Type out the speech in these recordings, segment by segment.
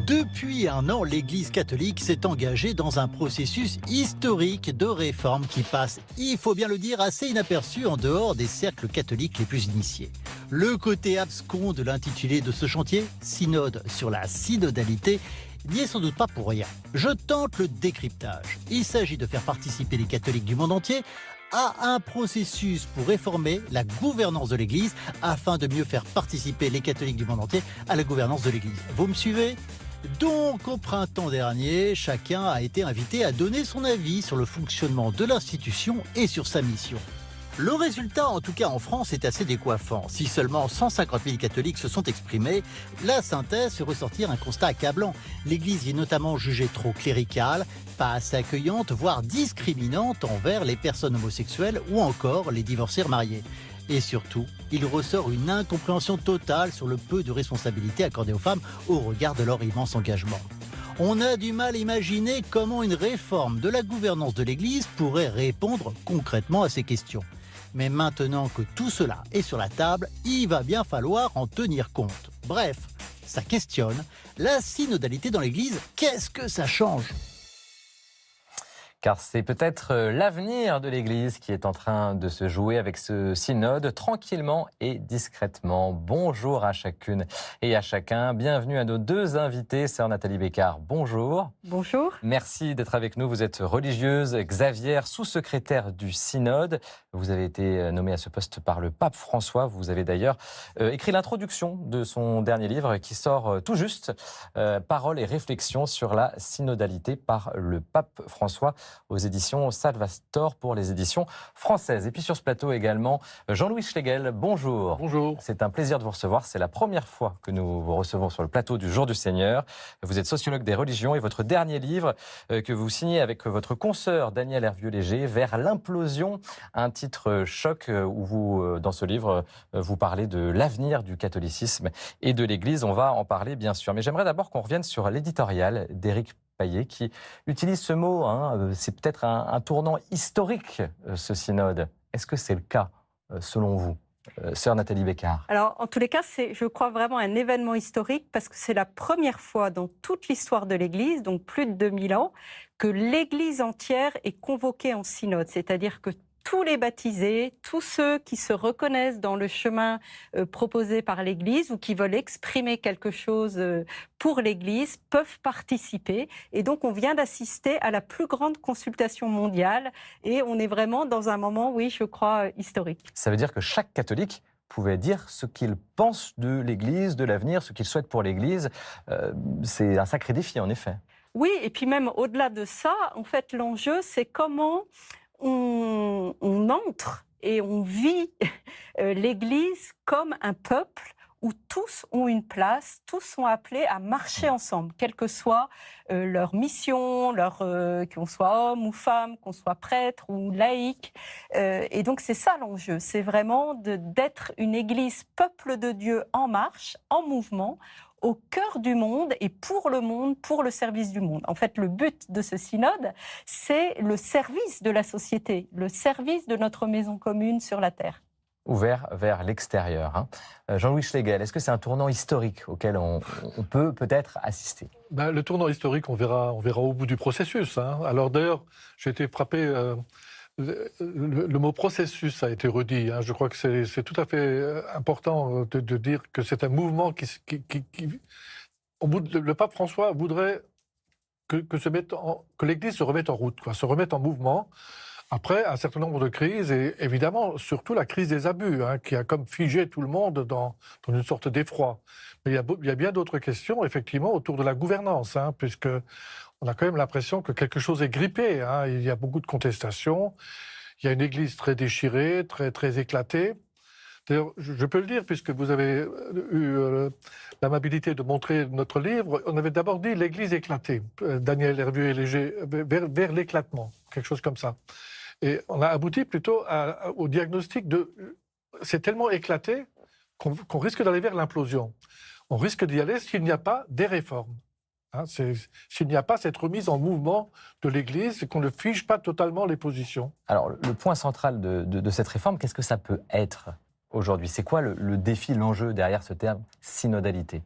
Depuis un an, l'Église catholique s'est engagée dans un processus historique de réforme qui passe, il faut bien le dire, assez inaperçu en dehors des cercles catholiques les plus initiés. Le côté abscon de l'intitulé de ce chantier, Synode sur la synodalité, n'y est sans doute pas pour rien. Je tente le décryptage. Il s'agit de faire participer les catholiques du monde entier à un processus pour réformer la gouvernance de l'Église afin de mieux faire participer les catholiques du monde entier à la gouvernance de l'Église. Vous me suivez ? Donc, au printemps dernier, chacun a été invité à donner son avis sur le fonctionnement de l'institution et sur sa mission. Le résultat, en tout cas en France, est assez décoiffant. Si seulement 150 000 catholiques se sont exprimés, la synthèse fait ressortir un constat accablant. L'Église y est notamment jugée trop cléricale, pas assez accueillante, voire discriminante envers les personnes homosexuelles ou encore les divorcés remariés. Et surtout, il ressort une incompréhension totale sur le peu de responsabilités accordées aux femmes au regard de leur immense engagement. On a du mal à imaginer comment une réforme de la gouvernance de l'Église pourrait répondre concrètement à ces questions. Mais maintenant que tout cela est sur la table, il va bien falloir en tenir compte. Bref, ça questionne. La synodalité dans l'Église, qu'est-ce que ça change ? Car c'est peut-être l'avenir de l'Église qui est en train de se jouer avec ce synode, tranquillement et discrètement. Bonjour à chacune et à chacun. Bienvenue à nos deux invités. Sœur Nathalie Bécard, bonjour. Bonjour. Merci d'être avec nous. Vous êtes religieuse, Xavier, sous-secrétaire du synode. Vous avez été nommée à ce poste par le pape François. Vous avez d'ailleurs écrit l'introduction de son dernier livre qui sort tout juste, Paroles et réflexions sur la synodalité par le pape François, aux éditions Salvastor pour les éditions françaises. Et puis sur ce plateau également, Jean-Louis Schlegel, bonjour. Bonjour. C'est un plaisir de vous recevoir. C'est la première fois que nous vous recevons sur le plateau du Jour du Seigneur. Vous êtes sociologue des religions et votre dernier livre que vous signez avec votre consoeur Danielle Hervieux-Léger, Vers l'implosion, un titre choc où vous, dans ce livre, vous parlez de l'avenir du catholicisme et de l'Église. On va en parler bien sûr. Mais j'aimerais d'abord qu'on revienne sur l'éditorial d'Éric Payet qui utilise ce mot, c'est peut-être un tournant historique, ce synode. Est-ce que c'est le cas, selon vous, sœur Nathalie Bécard? Alors, en tous les cas, c'est, je crois, vraiment un événement historique parce que c'est la première fois dans toute l'histoire de l'Église, donc plus de 2000 ans, que l'Église entière est convoquée en synode. C'est-à-dire que tous les baptisés, tous ceux qui se reconnaissent dans le chemin proposé par l'Église ou qui veulent exprimer quelque chose pour l'Église peuvent participer. Et donc, on vient d'assister à la plus grande consultation mondiale et on est vraiment dans un moment, oui, je crois, historique. Ça veut dire que chaque catholique pouvait dire ce qu'il pense de l'Église, de l'avenir, ce qu'il souhaite pour l'Église. C'est un sacré défi, en effet. Oui, et puis même au-delà de ça, en fait, l'enjeu, c'est comment on entre et on vit l'Église comme un peuple où tous ont une place, tous sont appelés à marcher ensemble, quelle que soit leur mission, qu'on soit homme ou femme, qu'on soit prêtre ou laïc. Et donc c'est ça l'enjeu, c'est vraiment d'être une Église peuple de Dieu en marche, en mouvement, au cœur du monde et pour le service du monde. En fait, le but de ce synode, c'est le service de la société, le service de notre maison commune sur la terre. Ouvert vers l'extérieur. Jean-Louis Schlegel, est-ce que c'est un tournant historique auquel on peut peut-être assister? Le tournant historique, on verra au bout du processus. Alors d'ailleurs, j'ai été frappé... Le mot processus a été redit. Je crois que c'est tout à fait important de dire que c'est un mouvement qui le pape François voudrait que l'Église se remette en route, se remette en mouvement. Après, un certain nombre de crises, et évidemment, surtout la crise des abus, qui a comme figé tout le monde dans une sorte d'effroi. Mais il y a bien d'autres questions, effectivement, autour de la gouvernance, puisque on a quand même l'impression que quelque chose est grippé. Il y a beaucoup de contestations. Il y a une Église très déchirée, très, très éclatée. D'ailleurs, je peux le dire, puisque vous avez eu l'amabilité de montrer notre livre, on avait d'abord dit l'Église éclatée, Danielle Hervieux-Léger, vers l'éclatement, quelque chose comme ça. Et on a abouti plutôt au diagnostic de c'est tellement éclaté qu'on risque d'aller vers l'implosion. On risque d'y aller s'il n'y a pas des réformes. S'il n'y a pas cette remise en mouvement de l'Église, qu'on ne fige pas totalement les positions. Alors, le point central de cette réforme, qu'est-ce que ça peut être aujourd'hui? C'est quoi le défi, l'enjeu derrière ce terme synodalité?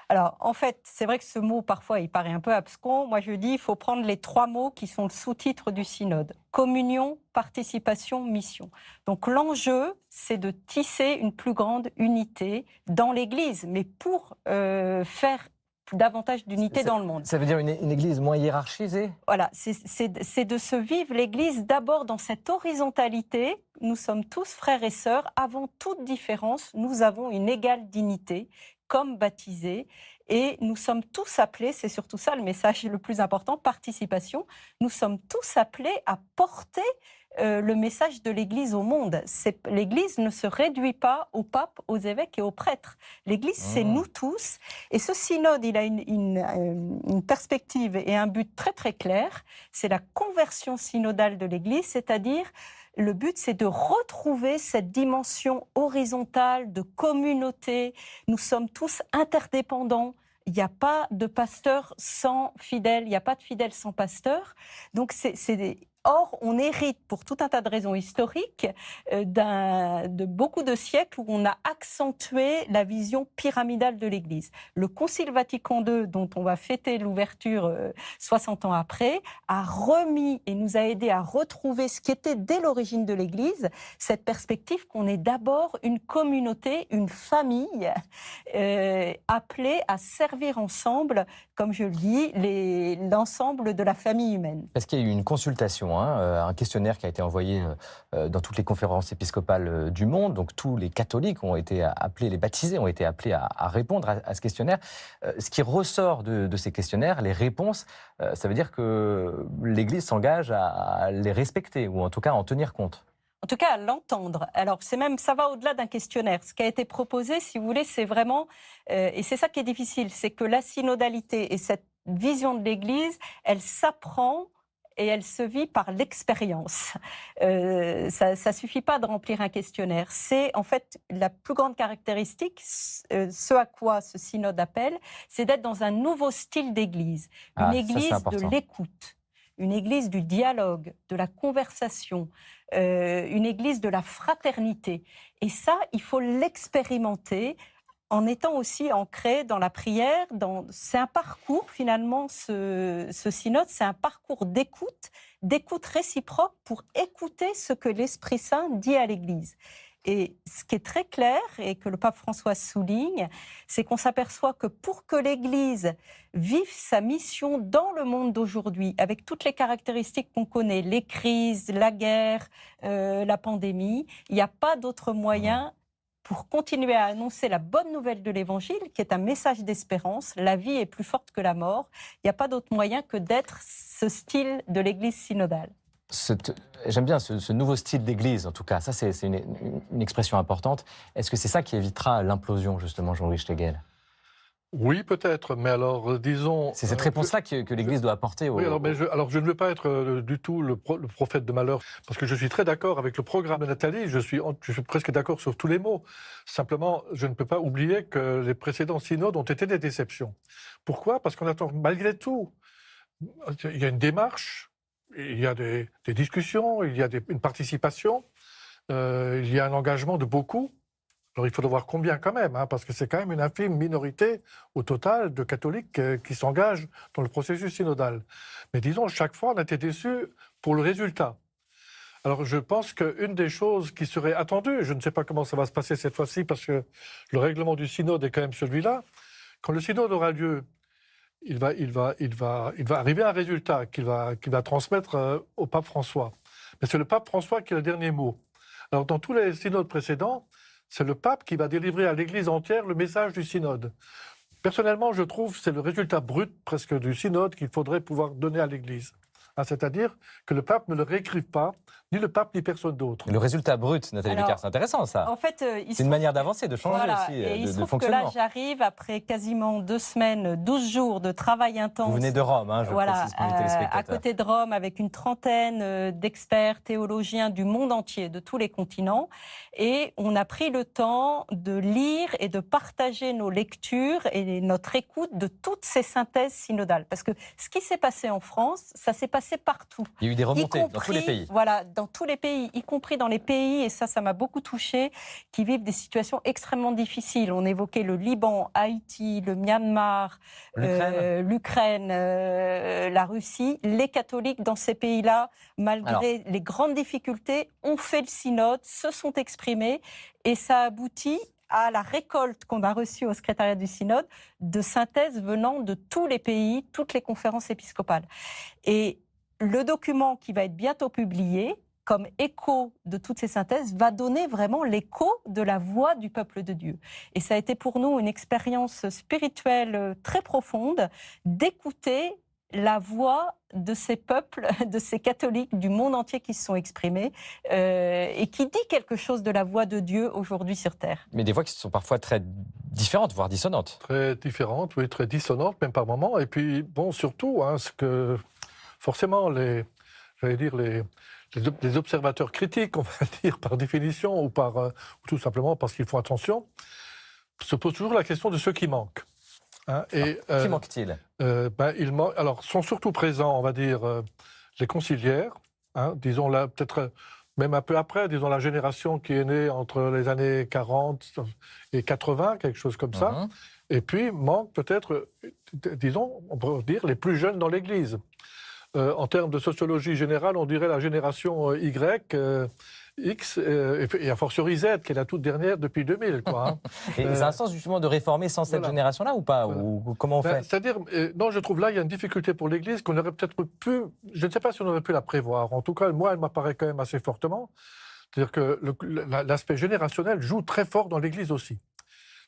Alors, en fait, c'est vrai que ce mot, parfois, il paraît un peu abscon. Moi, je dis, il faut prendre les 3 mots qui sont le sous-titre du synode. Communion, participation, mission. Donc, l'enjeu, c'est de tisser une plus grande unité dans l'Église, mais pour faire davantage d'unité dans le monde. Ça veut dire une église moins hiérarchisée? Voilà, c'est de se vivre l'Église d'abord dans cette horizontalité. Nous sommes tous frères et sœurs. Avant toute différence, nous avons une égale dignité comme baptisés. Et nous sommes tous appelés, c'est surtout ça le message le plus important, participation. Nous sommes tous appelés à porter le message de l'Église au monde. L'Église ne se réduit pas au pape, aux évêques et aux prêtres. L'Église, c'est nous tous. Et ce synode, il a une perspective et un but très très clair. C'est la conversion synodale de l'Église, c'est-à-dire le but, c'est de retrouver cette dimension horizontale de communauté. Nous sommes tous interdépendants. Il n'y a pas de pasteur sans fidèle, il n'y a pas de fidèle sans pasteur. Donc, Or, on hérite, pour tout un tas de raisons historiques, de beaucoup de siècles où on a accentué la vision pyramidale de l'Église. Le Concile Vatican II, dont on va fêter l'ouverture 60 ans après, a remis et nous a aidés à retrouver ce qui était dès l'origine de l'Église, cette perspective qu'on est d'abord une communauté, une famille, appelée à servir ensemble, comme je le dis, l'ensemble de la famille humaine. Parce qu'il y a eu une consultation, un questionnaire qui a été envoyé dans toutes les conférences épiscopales du monde. Donc tous les catholiques ont été appelés, les baptisés ont été appelés à répondre à ce questionnaire. Ce qui ressort de ces questionnaires, les réponses, ça veut dire que l'Église s'engage à les respecter ou en tout cas à en tenir compte. En tout cas, à l'entendre. Alors, ça va au-delà d'un questionnaire. Ce qui a été proposé, si vous voulez, c'est vraiment, et c'est ça qui est difficile, c'est que la synodalité et cette vision de l'Église, elle s'apprend et elle se vit par l'expérience. Ça suffit pas de remplir un questionnaire. C'est en fait la plus grande caractéristique, ce à quoi ce synode appelle, c'est d'être dans un nouveau style d'Église. Une Église de l'écoute, une Église du dialogue, de la conversation, une Église de la fraternité. Et ça, il faut l'expérimenter en étant aussi ancré dans la prière. C'est un parcours, finalement, ce synode, c'est un parcours d'écoute réciproque pour écouter ce que l'Esprit Saint dit à l'Église. Et ce qui est très clair, et que le pape François souligne, c'est qu'on s'aperçoit que pour que l'Église vive sa mission dans le monde d'aujourd'hui, avec toutes les caractéristiques qu'on connaît, les crises, la guerre, la pandémie, il n'y a pas d'autre moyen pour continuer à annoncer la bonne nouvelle de l'Évangile, qui est un message d'espérance. La vie est plus forte que la mort. Il n'y a pas d'autre moyen que d'être ce style de l'Église synodale. J'aime bien ce nouveau style d'église, en tout cas. Ça, c'est une expression importante. Est-ce que c'est ça qui évitera l'implosion, justement, Jean-Louis Schlegel? Oui, peut-être, mais alors, disons... C'est cette réponse-là que l'Église doit apporter. Oui, alors je ne veux pas être du tout le prophète de malheur, parce que je suis très d'accord avec le programme de Nathalie, je suis presque d'accord sur tous les mots. Simplement, je ne peux pas oublier que les précédents synodes ont été des déceptions. Pourquoi? Parce qu'on attend, malgré tout, il y a une démarche, il y a des discussions, il y a une participation, il y a un engagement de beaucoup. Alors il faudra voir combien quand même, parce que c'est quand même une infime minorité au total de catholiques qui s'engagent dans le processus synodal. Mais disons, chaque fois, on a été déçus pour le résultat. Alors je pense qu'une des choses qui serait attendue, je ne sais pas comment ça va se passer cette fois-ci, parce que le règlement du synode est quand même celui-là, quand le synode aura lieu, il va arriver à un résultat qu'il va transmettre au pape François. Mais c'est le pape François qui a le dernier mot. Alors dans tous les synodes précédents, c'est le pape qui va délivrer à l'Église entière le message du synode. Personnellement, je trouve que c'est le résultat brut presque du synode qu'il faudrait pouvoir donner à l'Église. C'est-à-dire que le pape ne le réécrive pas, ni le pape ni personne d'autre. Le résultat brut, Nathalie Picard, c'est intéressant ça. En fait, c'est une manière d'avancer, de changer aussi, et il de se trouve fonctionnement. Que là, j'arrive après quasiment 2 semaines, 12 jours de travail intense. Vous venez de Rome, je précise pour les téléspectateurs. À côté de Rome, avec une trentaine d'experts théologiens du monde entier, de tous les continents. Et on a pris le temps de lire et de partager nos lectures et notre écoute de toutes ces synthèses synodales. Parce que ce qui s'est passé en France, ça s'est passé passé partout. Il y a eu des remontées dans tous les pays. Voilà, dans tous les pays, y compris dans les pays, et ça m'a beaucoup touchée, qui vivent des situations extrêmement difficiles. On évoquait le Liban, Haïti, le Myanmar, l'Ukraine, la Russie. Les catholiques dans ces pays-là, malgré les grandes difficultés, ont fait le synode, se sont exprimés, et ça aboutit à la récolte qu'on a reçue au secrétariat du synode de synthèses venant de tous les pays, toutes les conférences épiscopales. Et le document qui va être bientôt publié, comme écho de toutes ces synthèses, va donner vraiment l'écho de la voix du peuple de Dieu. Et ça a été pour nous une expérience spirituelle très profonde d'écouter la voix de ces peuples, de ces catholiques du monde entier qui se sont exprimés et qui dit quelque chose de la voix de Dieu aujourd'hui sur Terre. Mais des voix qui sont parfois très différentes, voire dissonantes. Très différentes, oui, très dissonantes, même par moments. Et puis, bon, surtout, ce que forcément les observateurs critiques, on va dire, par définition, ou tout simplement parce qu'ils font attention, se posent toujours la question de ceux qui manquent. Qui manque-t-il ? Alors, sont surtout présents, on va dire, les conciliaires, disons là, peut-être même un peu après, disons la génération qui est née entre les années 40 et 80, quelque chose comme ça. Et puis, manque peut-être, disons, on peut dire, les plus jeunes dans l'Église. En termes de sociologie générale, on dirait la génération Y, X, et a fortiori Z, qui est la toute dernière depuis 2000. Quoi, Et ça a un sens justement de réformer sans cette génération-là ou pas ou comment on fait? C'est-à-dire, non, je trouve là, il y a une difficulté pour l'Église qu'on aurait peut-être pu, je ne sais pas si on aurait pu la prévoir. En tout cas, moi, elle m'apparaît quand même assez fortement. C'est-à-dire que l'aspect générationnel joue très fort dans l'Église aussi.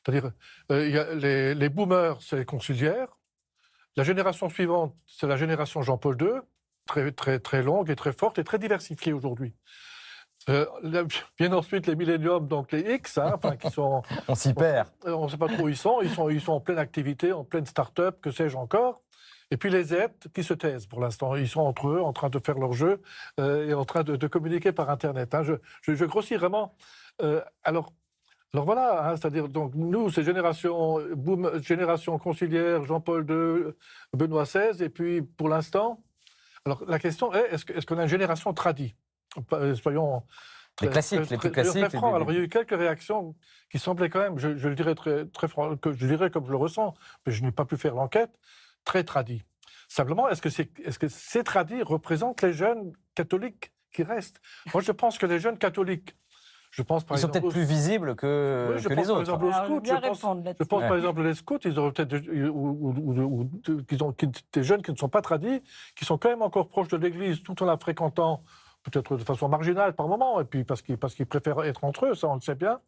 C'est-à-dire, il y a les boomers, c'est les conciliaires. La génération suivante, c'est la génération Jean-Paul II, très, très, très longue et très forte et très diversifiée aujourd'hui. Bien ensuite les milléniums, donc les X, qui sont... On s'y perd. On ne sait pas trop où ils sont. Ils sont en pleine activité, en pleine start-up, que sais-je encore. Et puis les Z qui se taisent pour l'instant. Ils sont entre eux, en train de faire leur jeu et en train de communiquer par Internet. Je grossis vraiment. Alors voilà, c'est-à-dire, donc, nous, c'est génération conciliaire, Jean-Paul II, Benoît XVI, et puis pour l'instant, alors la question est, est-ce qu'on a une génération tradie ? Soyons les classiques, les plus classiques. Alors il y a eu quelques réactions qui semblaient quand même, je le dirais très franc, que je dirais comme je le ressens, mais je n'ai pas pu faire l'enquête, très tradie. Simplement, est-ce que ces tradis représentent les jeunes catholiques qui restent ? Moi, je pense que les jeunes catholiques, ils sont peut-être plus visibles que les autres. Par exemple, aux scouts, je pense par exemple les scouts, ils auraient peut-être des jeunes qui ne sont pas tradis, qui sont quand même encore proches de l'Église, tout en la fréquentant, peut-être de façon marginale par moment, et puis parce qu'ils préfèrent être entre eux, ça on le sait bien.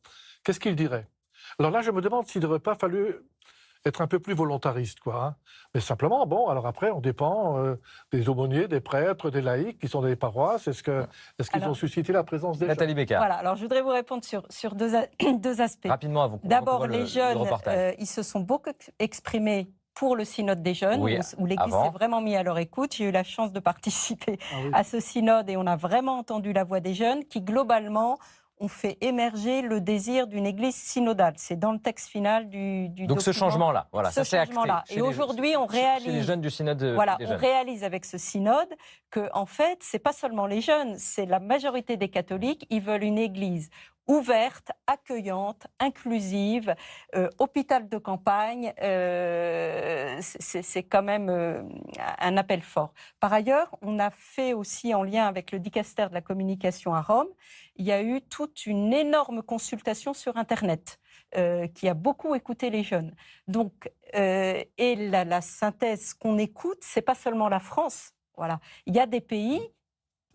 Qu'est-ce qu'ils diraient ? Alors là, je me demande s'il n'aurait pas fallu être un peu plus volontariste, quoi. Mais simplement, bon, alors après, on dépend des aumôniers, des prêtres, des laïcs qui sont dans les paroisses. Est-ce qu'ils ont suscité la présence des Nathalie jeunes ? Bécard. Voilà, alors je voudrais vous répondre sur deux aspects. Rapidement, avant D'abord, les jeunes, ils se sont beaucoup exprimés pour le synode des jeunes, où l'Église s'est vraiment mise à leur écoute. J'ai eu la chance de participer à ce synode et on a vraiment entendu la voix des jeunes qui, globalement, ont fait émerger le désir d'une Église synodale. C'est dans le texte final du document. Donc ce changement-là, voilà, ça c'est acté. Et aujourd'hui, on réalise... Chez les jeunes du synode on réalise avec ce synode que, en fait, c'est pas seulement les jeunes, c'est la majorité des catholiques. Ils veulent une Église ouverte, accueillante, inclusive, hôpital de campagne, c'est quand même un appel fort. Par ailleurs, on a fait aussi, en lien avec le dicastère de la communication à Rome, il y a eu toute une énorme consultation sur Internet qui a beaucoup écouté les jeunes. Donc, et la synthèse qu'on écoute, c'est pas seulement la France. Voilà. Il y a des pays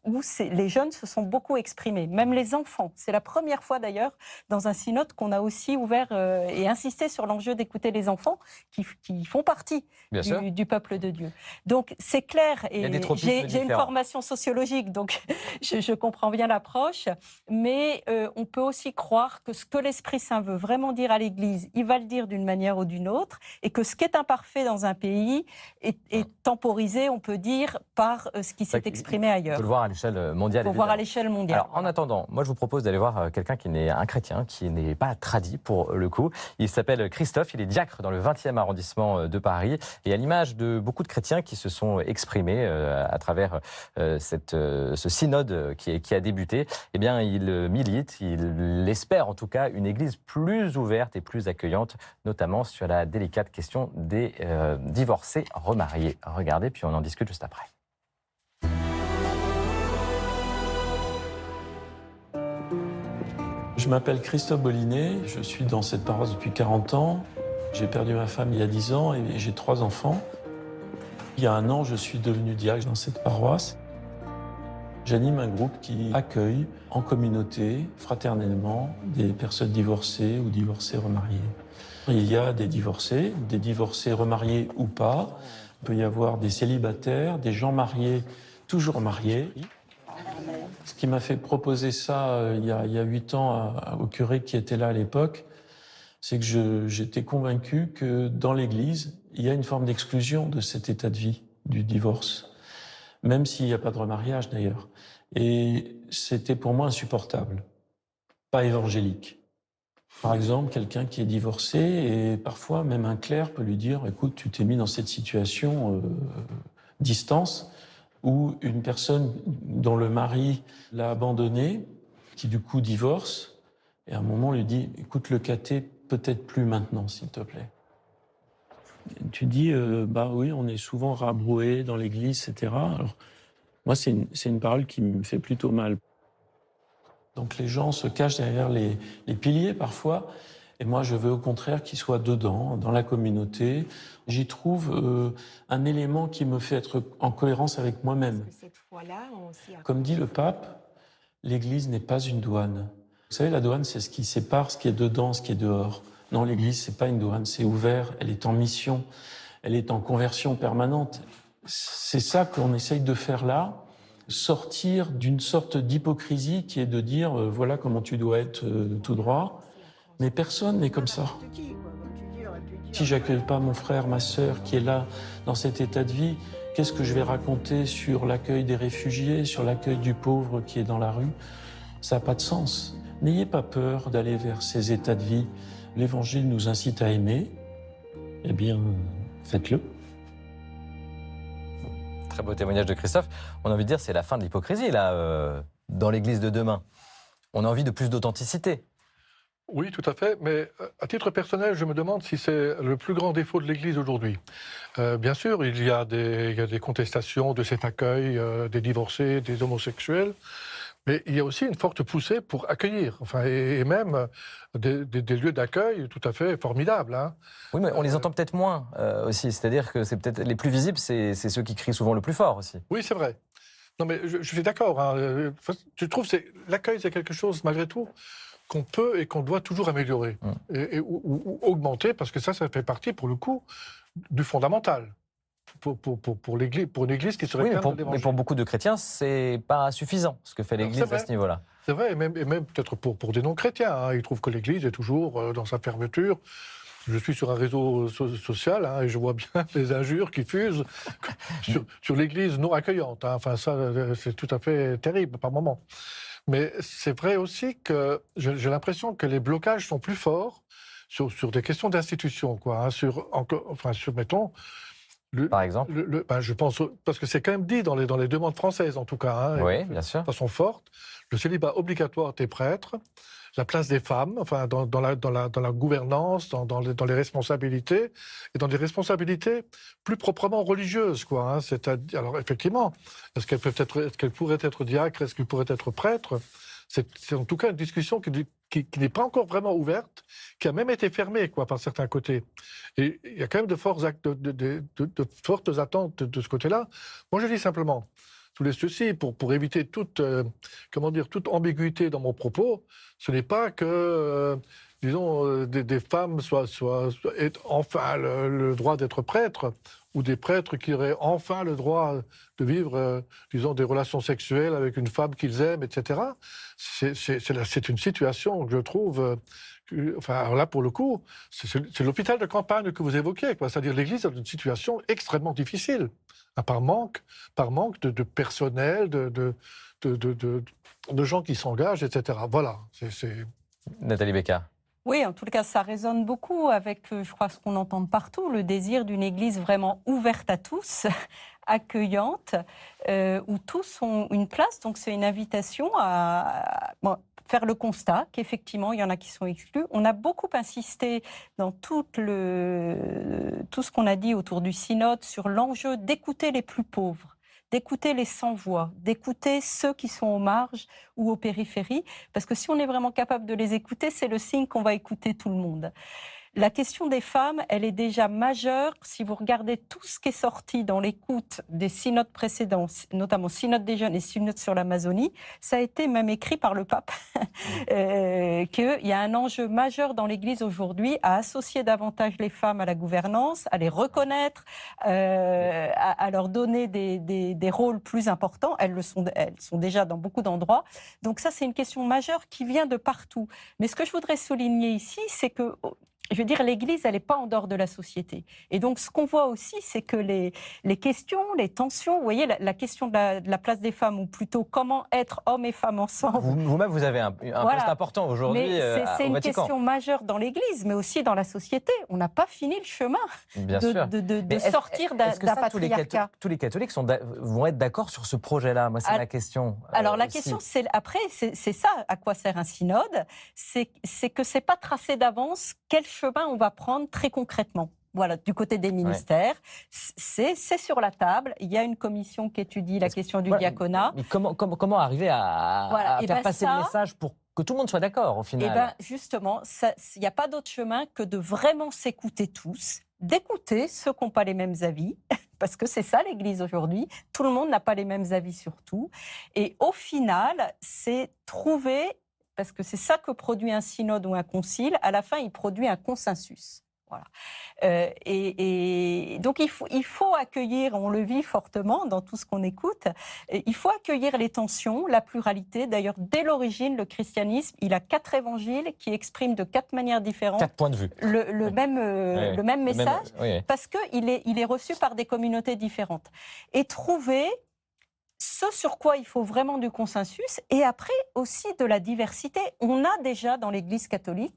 où les jeunes se sont beaucoup exprimés, même les enfants. C'est la première fois d'ailleurs dans un synode qu'on a aussi ouvert et insisté sur l'enjeu d'écouter les enfants qui font partie du peuple de Dieu. Donc c'est clair, et j'ai une formation sociologique, donc je comprends bien l'approche, mais on peut aussi croire que ce que l'Esprit Saint veut vraiment dire à l'Église, il va le dire d'une manière ou d'une autre, et que ce qui est imparfait dans un pays est temporisé, on peut dire, par ce qui s'est exprimé ailleurs. On peut le voir à l'échelle mondiale. Pour voir à l'échelle mondiale. Alors, en attendant, moi, je vous propose d'aller voir quelqu'un qui n'est un chrétien, qui n'est pas tradit pour le coup. Il s'appelle Christophe, il est diacre dans le 20e arrondissement de Paris. Et à l'image de beaucoup de chrétiens qui se sont exprimés à travers ce synode qui a débuté, eh bien, il milite, il espère en tout cas une église plus ouverte et plus accueillante, notamment sur la délicate question des divorcés remariés. Regardez, puis on en discute juste après. Je m'appelle Christophe Bollinet, je suis dans cette paroisse depuis 40 ans. J'ai perdu ma femme il y a 10 ans et j'ai 3 enfants. Il y a 1 an, je suis devenu diacre dans cette paroisse. J'anime un groupe qui accueille en communauté, fraternellement, des personnes divorcées ou divorcés remariés. Il y a des divorcés remariés ou pas. Il peut y avoir des célibataires, des gens mariés, toujours mariés. Ce qui m'a fait proposer ça il y a 8 ans au curé qui était là à l'époque, c'est que j'étais convaincu que dans l'Église, il y a une forme d'exclusion de cet état de vie, du divorce, même s'il n'y a pas de remariage d'ailleurs. Et c'était pour moi insupportable, pas évangélique. Par exemple, quelqu'un qui est divorcé, et parfois même un clerc peut lui dire « Écoute, tu t'es mis dans cette situation distance », ou une personne dont le mari l'a abandonné, qui du coup divorce, et à un moment lui dit « Écoute, le caté, peut-être plus maintenant, s'il te plaît. » Tu dis bah oui, on est souvent rabroué dans l'église, etc. Alors, moi, c'est une parole qui me fait plutôt mal. Donc les gens se cachent derrière les piliers parfois, et moi je veux au contraire qu'ils soient dedans, dans la communauté. J'y trouve un élément qui me fait être en cohérence avec moi-même. Comme dit le pape, l'Église n'est pas une douane. Vous savez, la douane, c'est ce qui sépare ce qui est dedans, ce qui est dehors. Non, l'Église, c'est pas une douane, c'est ouvert, elle est en mission, elle est en conversion permanente. C'est ça qu'on essaye de faire là, sortir d'une sorte d'hypocrisie qui est de dire voilà comment tu dois être tout droit, mais personne n'est comme ça. Si j'accueille pas mon frère, ma sœur qui est là dans cet état de vie, qu'est-ce que je vais raconter sur l'accueil des réfugiés, sur l'accueil du pauvre qui est dans la rue? Ça n'a pas de sens. N'ayez pas peur d'aller vers ces états de vie. L'Évangile nous incite à aimer. Eh bien, faites-le. Très beau témoignage de Christophe. On a envie de dire c'est la fin de l'hypocrisie là, dans l'Église de demain. On a envie de plus d'authenticité. Oui, tout à fait, mais à titre personnel, je me demande si c'est le plus grand défaut de l'Église aujourd'hui. Bien sûr, il y a des contestations de cet accueil des divorcés, des homosexuels, mais il y a aussi une forte poussée pour accueillir, enfin, et même des lieux d'accueil tout à fait formidables. Hein. Oui, mais on les entend peut-être moins aussi, c'est-à-dire que c'est peut-être les plus visibles, c'est ceux qui crient souvent le plus fort aussi. Oui, c'est vrai. Non, mais je suis d'accord. Hein. Je trouve que l'accueil, c'est quelque chose, malgré tout, qu'on peut et qu'on doit toujours améliorer ou augmenter, parce que ça fait partie, pour le coup, du fondamental pour l'Église, pour une Église qui serait pleine de l'Évangile. Mais pour beaucoup de chrétiens, c'est pas suffisant ce que fait l'Église à ce niveau-là. C'est vrai, et même peut-être pour des non-chrétiens. Hein, ils trouvent que l'Église est toujours dans sa fermeture. Je suis sur un réseau social et je vois bien les injures qui fusent sur l'Église non accueillante. Hein. Enfin, ça, c'est tout à fait terrible par moments. Mais c'est vrai aussi que j'ai l'impression que les blocages sont plus forts sur des questions d'institution, quoi. Hein, mettons. Par exemple je pense, parce que c'est quand même dit dans les demandes françaises, en tout cas. Hein, oui, bien sûr. De façon forte, le célibat obligatoire des prêtres, la place des femmes, enfin, dans la gouvernance, dans les responsabilités, et dans des responsabilités plus proprement religieuses, quoi. Hein, c'est-à-dire, alors effectivement, est-ce qu'elle pourrait être diacre, est-ce qu'elle pourrait être prêtre? C'est en tout cas une discussion qui n'est pas encore vraiment ouverte, qui a même été fermée, quoi, par certains côtés. Et il y a quand même de fortes attentes de ce côté-là. Moi, je dis simplement, tous les ceci, pour éviter toute ambiguïté dans mon propos, ce n'est pas que, des femmes aient enfin le droit d'être prêtres, ou des prêtres qui auraient enfin le droit de vivre, des relations sexuelles avec une femme qu'ils aiment, etc. C'est une situation que je trouve Enfin, alors là, pour le coup, c'est l'hôpital de campagne que vous évoquez, quoi. C'est-à-dire l'Église est dans une situation extrêmement difficile, hein, par manque de personnel, de gens qui s'engagent, etc. Voilà. Nathalie Becca. Oui, en tout cas, ça résonne beaucoup avec, je crois, ce qu'on entend de partout, le désir d'une Église vraiment ouverte à tous, accueillante, où tous ont une place. Donc, c'est une invitation à faire le constat qu'effectivement, il y en a qui sont exclus. On a beaucoup insisté dans tout ce qu'on a dit autour du synode sur l'enjeu d'écouter les plus pauvres, d'écouter les sans-voix, d'écouter ceux qui sont aux marges ou aux périphéries, parce que si on est vraiment capable de les écouter, c'est le signe qu'on va écouter tout le monde. La question des femmes, elle est déjà majeure. Si vous regardez tout ce qui est sorti dans l'écoute des synodes précédents, notamment synode des jeunes et synode sur l'Amazonie, ça a été même écrit par le pape, qu'il y a un enjeu majeur dans l'Église aujourd'hui à associer davantage les femmes à la gouvernance, à les reconnaître, à leur donner des rôles plus importants. Elles sont déjà dans beaucoup d'endroits. Donc ça, c'est une question majeure qui vient de partout. Mais ce que je voudrais souligner ici, c'est que je veux dire, l'Église, elle n'est pas en dehors de la société. Et donc, ce qu'on voit aussi, c'est que les questions, les tensions, vous voyez, la question de la place des femmes, ou plutôt comment être hommes et femmes ensemble. Vous-même, vous avez un poste important aujourd'hui c'est au une Vatican. question majeure dans l'Église, mais aussi dans la société. On n'a pas fini le chemin de sortir d'un patriarcat. Tous les catholiques vont être d'accord sur ce projet-là. Moi, c'est la question. Alors, la question, c'est ça à quoi sert un synode. C'est que c'est pas tracé d'avance quel chemin on va prendre très concrètement. Voilà, du côté des ministères, c'est sur la table. Il y a une commission qui étudie la question du diaconat. Mais comment arriver à faire passer le message pour que tout le monde soit d'accord au final? Eh bien, justement, il n'y a pas d'autre chemin que de vraiment s'écouter tous, d'écouter ceux qui n'ont pas les mêmes avis, parce que c'est ça l'Église aujourd'hui. Tout le monde n'a pas les mêmes avis sur tout. Et au final, c'est trouver, parce que c'est ça que produit un synode ou un concile, à la fin, il produit un consensus. Voilà. Et donc, il faut accueillir, on le vit fortement dans tout ce qu'on écoute, il faut accueillir les tensions, la pluralité. D'ailleurs, dès l'origine, le christianisme, il a 4 évangiles qui expriment de 4 manières différentes 4 points de vue. le même message, parce qu'il est reçu par des communautés différentes. Et trouver ce sur quoi il faut vraiment du consensus, et après aussi de la diversité. On a déjà dans l'Église catholique,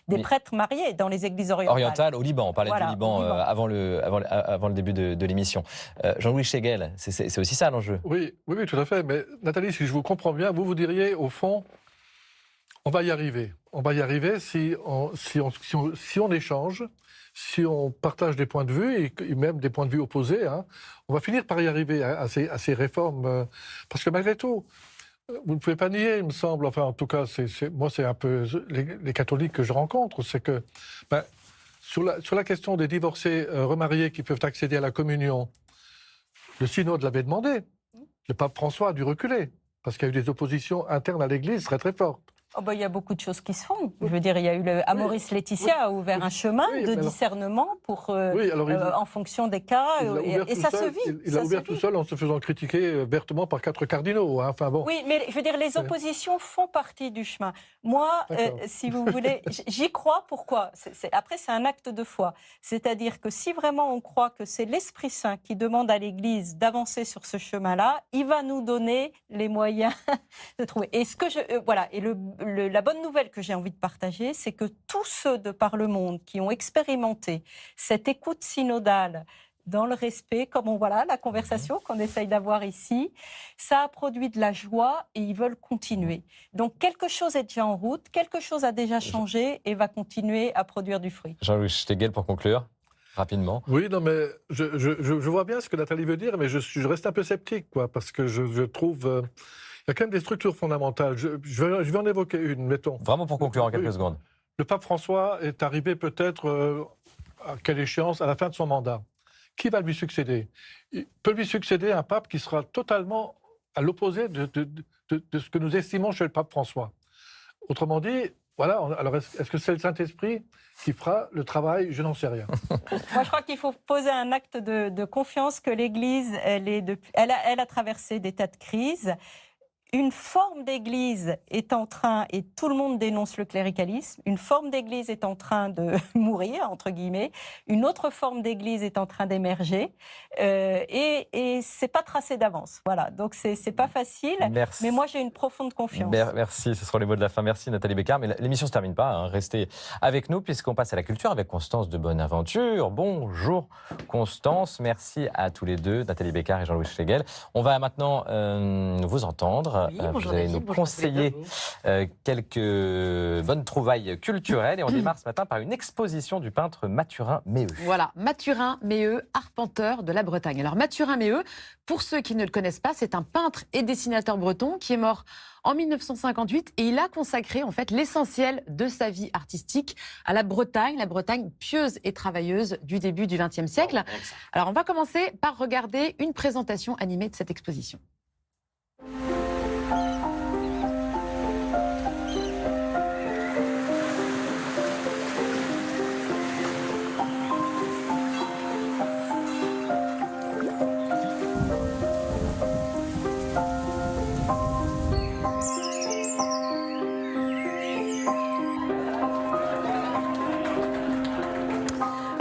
des prêtres mariés dans les églises orientales. Au Liban, on parlait du Liban avant le début de l'émission. Jean-Louis Schlegel, c'est aussi ça l'enjeu. Oui, tout à fait. Mais Nathalie, si je vous comprends bien, vous diriez au fond, on va y arriver. On va y arriver si on échange, si on partage des points de vue, et même des points de vue opposés, hein, on va finir par y arriver à ces réformes. Parce que malgré tout, vous ne pouvez pas nier, il me semble, enfin en tout cas, moi c'est un peu les catholiques que je rencontre, c'est que sur la question des divorcés remariés qui peuvent accéder à la communion, le synode l'avait demandé. Le pape François a dû reculer, parce qu'il y a eu des oppositions internes à l'Église très très fortes. Il y a beaucoup de choses qui se font. Je veux dire, il y a eu Amoris Laetitia a ouvert un chemin de discernement pour, en fonction des cas, et ça se vit. Il l'a ouvert tout seul en se faisant critiquer vertement par 4 cardinaux. Hein. Enfin, bon. Oui, mais je veux dire, les oppositions font partie du chemin. Moi, si vous voulez, j'y crois. Pourquoi ? Après, c'est un acte de foi. C'est-à-dire que si vraiment on croit que c'est l'Esprit Saint qui demande à l'Église d'avancer sur ce chemin-là, il va nous donner les moyens de trouver. Et la bonne nouvelle que j'ai envie de partager, c'est que tous ceux de par le monde qui ont expérimenté cette écoute synodale dans le respect, comme la conversation qu'on essaye d'avoir ici, ça a produit de la joie et ils veulent continuer. Donc quelque chose est déjà en route, quelque chose a déjà changé et va continuer à produire du fruit. Jean-Louis Schlegel, pour conclure, rapidement. Oui, non, mais je vois bien ce que Nathalie veut dire, mais je reste un peu sceptique, parce que je trouve... Il y a quand même des structures fondamentales. Je vais en évoquer une, mettons. Vraiment pour conclure en quelques secondes. Le pape François est arrivé peut-être, à quelle échéance, à la fin de son mandat. Qui va lui succéder ? Il peut lui succéder un pape qui sera totalement à l'opposé de ce que nous estimons chez le pape François. Autrement dit, alors est-ce que c'est le Saint-Esprit qui fera le travail ? Je n'en sais rien. Moi, je crois qu'il faut poser un acte de confiance que l'Église, elle a traversé des tas de crises. une forme d'église est en train, et tout le monde dénonce le cléricalisme, une forme d'église est en train de mourir, entre guillemets, une autre forme d'église est en train d'émerger, et c'est pas tracé d'avance. Voilà, donc c'est pas facile, Merci. mais moi j'ai une profonde confiance. Merci, ce seront les mots de la fin. Merci Nathalie Bécard. Mais l'émission ne se termine pas, hein. Restez avec nous puisqu'on passe à la culture avec Constance de Bonaventure. Bonjour Constance, merci à tous les deux, Nathalie Bécard et Jean-Louis Schlegel. On va maintenant vous entendre. Oui, bonjour vous allez David, nous bonjour conseiller quelques bonnes trouvailles culturelles. Et on démarre ce matin par une exposition du peintre Mathurin Méheut. Voilà, Mathurin Méheut, arpenteur de la Bretagne. Alors Mathurin Méheut, pour ceux qui ne le connaissent pas, c'est un peintre et dessinateur breton qui est mort en 1958 et il a consacré en fait l'essentiel de sa vie artistique à la Bretagne pieuse et travailleuse du début du XXe siècle. Alors on va commencer par regarder une présentation animée de cette exposition.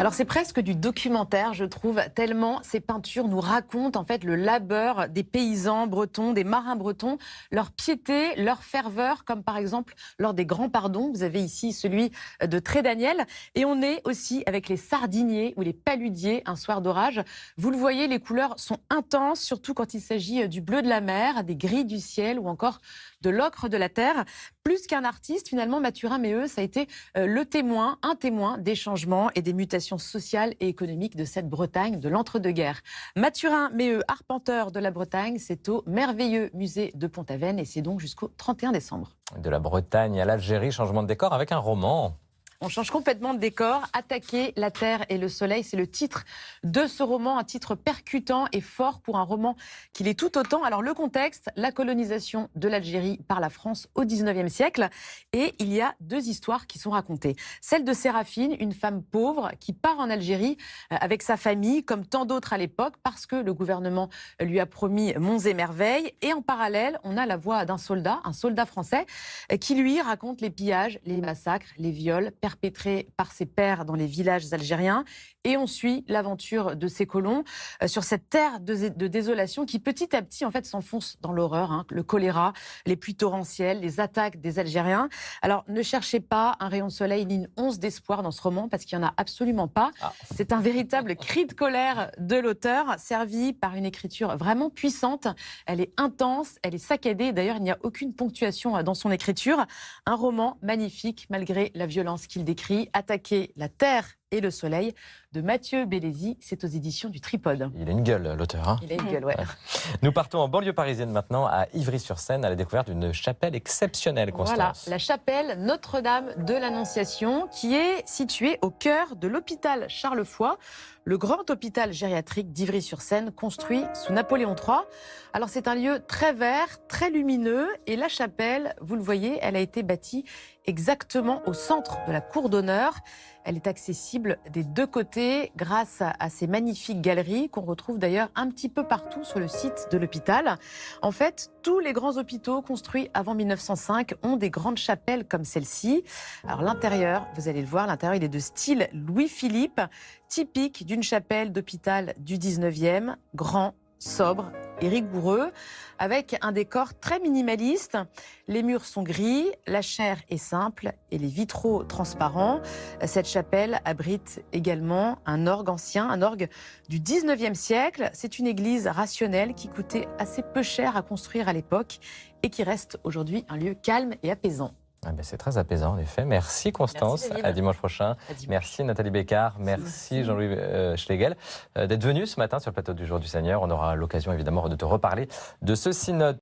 Alors c'est presque du documentaire, je trouve, tellement ces peintures nous racontent en fait le labeur des paysans bretons, des marins bretons, leur piété, leur ferveur, comme par exemple lors des grands pardons. Vous avez ici celui de Trédaniel. Et on est aussi avec les sardiniers ou les paludiers un soir d'orage. Vous le voyez, les couleurs sont intenses, surtout quand il s'agit du bleu de la mer, des gris du ciel ou encore de l'ocre de la terre. Plus qu'un artiste, finalement, Mathurin Méheut, ça a été un témoin des changements et des mutations sociales et économiques de cette Bretagne de l'entre-deux-guerres. Mathurin Méheut, arpenteur de la Bretagne, c'est au merveilleux musée de Pont-Aven et c'est donc jusqu'au 31 décembre. De la Bretagne à l'Algérie, changement de décor avec un roman. On change complètement de décor. Attaquer la terre et le soleil, c'est le titre de ce roman, un titre percutant et fort pour un roman qu'il est tout autant. Alors le contexte, la colonisation de l'Algérie par la France au 19e siècle. Et il y a deux histoires qui sont racontées. Celle de Séraphine, une femme pauvre qui part en Algérie avec sa famille, comme tant d'autres à l'époque, parce que le gouvernement lui a promis monts et merveilles. Et en parallèle, on a la voix d'un soldat, un soldat français, qui lui raconte les pillages, les massacres, les viols perpétrés par ses pairs dans les villages algériens. Et on suit l'aventure de ces colons sur cette terre de désolation qui petit à petit en fait s'enfonce dans l'horreur, hein, le choléra, les pluies torrentielles, les attaques des Algériens. Alors ne cherchez pas un rayon de soleil ni une once d'espoir dans ce roman parce qu'il n'y en a absolument pas. C'est un véritable cri de colère de l'auteur, servi par une écriture vraiment puissante. Elle est intense, elle est saccadée. D'ailleurs, il n'y a aucune ponctuation dans son écriture. Un roman magnifique malgré la violence qu'il décrit. Attaquer la terre et le soleil de Mathieu Bellesi, c'est aux éditions du Tripode. Il a une gueule, l'auteur. Hein. Il a une gueule, ouais. Nous partons en banlieue parisienne maintenant, à Ivry-sur-Seine, à la découverte d'une chapelle exceptionnelle, Constance. Voilà, la chapelle Notre-Dame de l'Annonciation, qui est située au cœur de l'hôpital Charles-Foix, le grand hôpital gériatrique d'Ivry-sur-Seine, construit sous Napoléon III. Alors c'est un lieu très vert, très lumineux, et la chapelle, vous le voyez, elle a été bâtie exactement au centre de la cour d'honneur. Elle est accessible des deux côtés grâce à ces magnifiques galeries qu'on retrouve d'ailleurs un petit peu partout sur le site de l'hôpital. En fait, tous les grands hôpitaux construits avant 1905 ont des grandes chapelles comme celle-ci. Alors l'intérieur, vous allez le voir, l'intérieur il est de style Louis-Philippe, typique d'une chapelle d'hôpital du 19e, grand, sobre et rigoureux, avec un décor très minimaliste. Les murs sont gris, la chaire est simple et les vitraux transparents. Cette chapelle abrite également un orgue ancien, un orgue du 19e siècle. C'est une église rationnelle qui coûtait assez peu cher à construire à l'époque et qui reste aujourd'hui un lieu calme et apaisant. Ah ben c'est très apaisant en effet. Merci Constance. Merci, à dimanche prochain. Merci Nathalie Bécard. Merci Jean-Louis Schlegel d'être venu ce matin sur le plateau du Jour du Seigneur. On aura l'occasion évidemment de te reparler de ce synode.